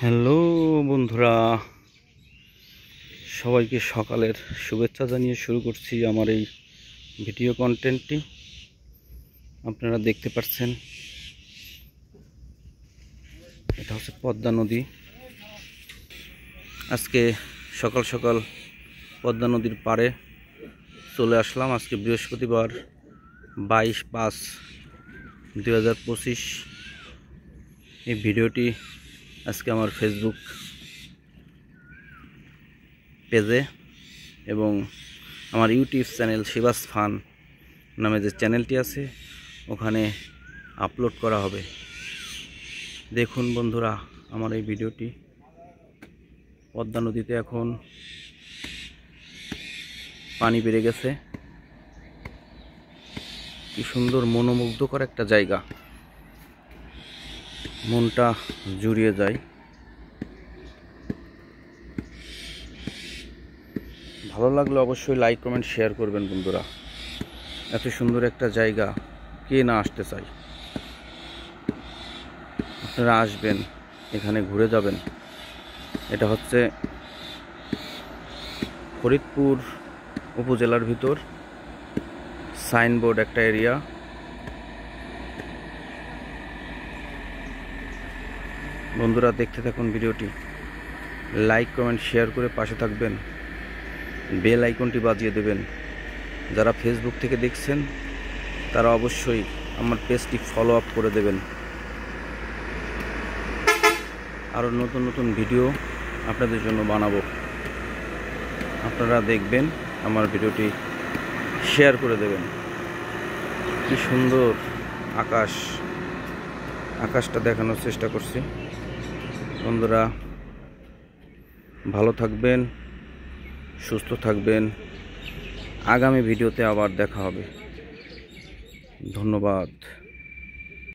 Hello বন্ধুরা, সবাইকে সকালের শুভেচ্ছা জানিয়ে শুরু করছি আমার এই ভিডিও কন্টেন্টটি। আপনারা দেখতে পাচ্ছেন এটা হচ্ছে পদ্মা নদী। আজকে সকাল সকাল পদ্মা নদীর পাড়ে চলে আসলাম। আজকে বৃহস্পতিবার 22/5/2025। এই ভিডিওটি আজকে আমার ফেসবুক পেজে এবং আমার ইউটিউব চ্যানেল শিবাস ফান নামে যে চ্যানেলটি আছে ওখানে আপলোড করা হবে। দেখুন বন্ধুরা আমার এই ভিডিওটি। পদ্মা নদীতে এখন পানি বেড়ে গেছে। কি সুন্দর মনোমুগ্ধকর একটা জায়গা, মনটা জুড়িয়ে যায়। ভালো লাগলে অবশ্যই লাইক কমেন্ট শেয়ার করবেন বন্ধুরা। এত সুন্দর একটা জায়গা কে না আসতে চায়। আপনারা আসবেন, এখানে ঘুরে যাবেন। এটা হচ্ছে ফরিদপুর উপজেলার ভিতর সাইনবোর্ড একটা এরিয়া। বন্ধুরা দেখতে থাকুন ভিডিওটি, লাইক কমেন্ট শেয়ার করে পাশে থাকবেন, বেল আইকনটি বাজিয়ে দেবেন। যারা ফেসবুক থেকে দেখছেন তারা অবশ্যই আমার পেজটি ফলো আপ করে দেবেন। আরও নতুন নতুন ভিডিও আপনাদের জন্য বানাবো, আপনারা দেখবেন, আমার ভিডিওটি শেয়ার করে দেবেন। কি সুন্দর আকাশটা দেখানোর চেষ্টা করছি। বন্ধুরা ভালো থাকবেন, সুস্থ থাকবেন। আগামী ভিডিওতে আবার দেখা হবে। ধন্যবাদ।